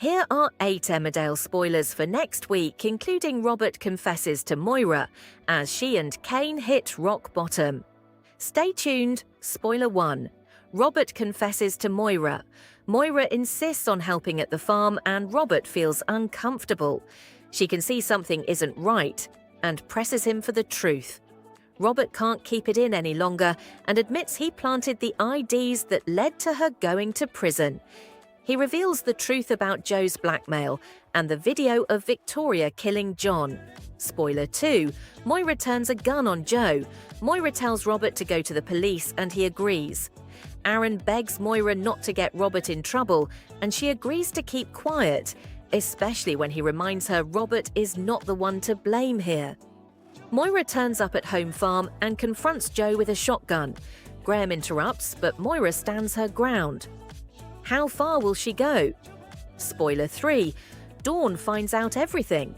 Here are 8 Emmerdale spoilers for next week, including Robert confesses to Moira as she and Cain hit rock bottom. Stay tuned. Spoiler 1. Robert confesses to Moira. Moira insists on helping at the farm and Robert feels uncomfortable. She can see something isn't right and presses him for the truth. Robert can't keep it in any longer and admits he planted the IDs that led to her going to prison. He reveals the truth about Joe's blackmail and the video of Victoria killing John. Spoiler 2. Moira turns a gun on Joe. Moira tells Robert to go to the police and he agrees. Aaron begs Moira not to get Robert in trouble and she agrees to keep quiet, especially when he reminds her Robert is not the one to blame here. Moira turns up at home farm and confronts Joe with a shotgun. Graham interrupts, but Moira stands her ground. How far will she go? Spoiler 3. Dawn finds out everything.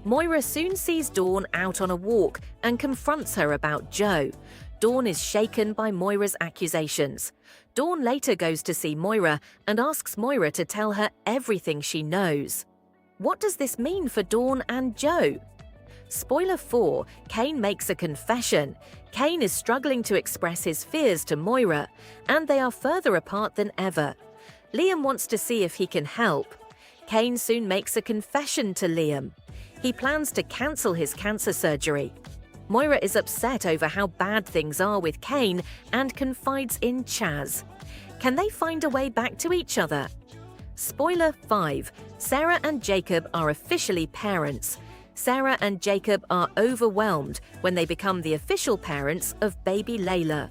Moira soon sees Dawn out on a walk and confronts her about Joe. Dawn is shaken by Moira's accusations. Dawn later goes to see Moira and asks Moira to tell her everything she knows. What does this mean for Dawn and Joe? Spoiler 4. Cain makes a confession. Cain is struggling to express his fears to Moira, and they are further apart than ever. Liam wants to see if he can help. Cain soon makes a confession to Liam. He plans to cancel his cancer surgery. Moira is upset over how bad things are with Cain and confides in Chaz. Can they find a way back to each other? Spoiler 5. Sarah and Jacob are officially parents. Sarah and Jacob are overwhelmed when they become the official parents of baby Layla.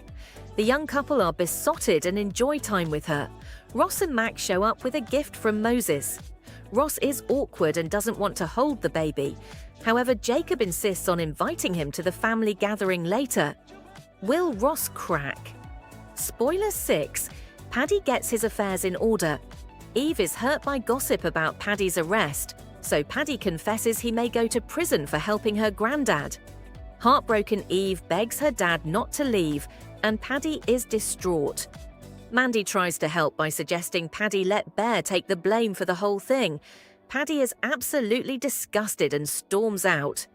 The young couple are besotted and enjoy time with her. Ross and Mac show up with a gift from Moses. Ross is awkward and doesn't want to hold the baby. However, Jacob insists on inviting him to the family gathering later. Will Ross crack? Spoiler 6. Paddy gets his affairs in order. Eve is hurt by gossip about Paddy's arrest, so Paddy confesses he may go to prison for helping her granddad. Heartbroken Eve begs her dad not to leave, and Paddy is distraught. Mandy tries to help by suggesting Paddy let Bear take the blame for the whole thing. Paddy is absolutely disgusted and storms out.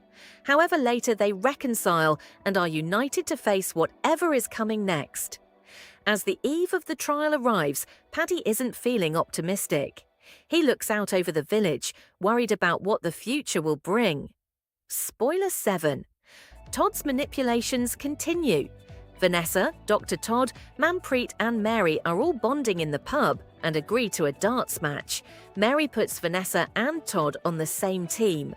However, later they reconcile and are united to face whatever is coming next. As the eve of the trial arrives, Paddy isn't feeling optimistic. He looks out over the village, worried about what the future will bring. Spoiler 7. Todd's manipulations continue. Vanessa, Dr. Todd, Manpreet and Mary are all bonding in the pub and agree to a darts match. Mary puts Vanessa and Todd on the same team.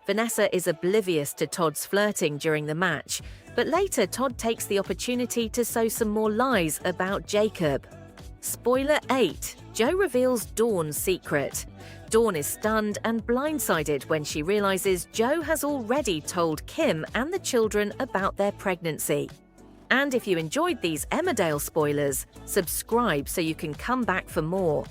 Vanessa is oblivious to Todd's flirting during the match, but later Todd takes the opportunity to sow some more lies about Jacob. Spoiler 8. Joe reveals Dawn's secret. Dawn is stunned and blindsided when she realizes Joe has already told Kim and the children about their pregnancy. And if you enjoyed these Emmerdale spoilers, subscribe so you can come back for more.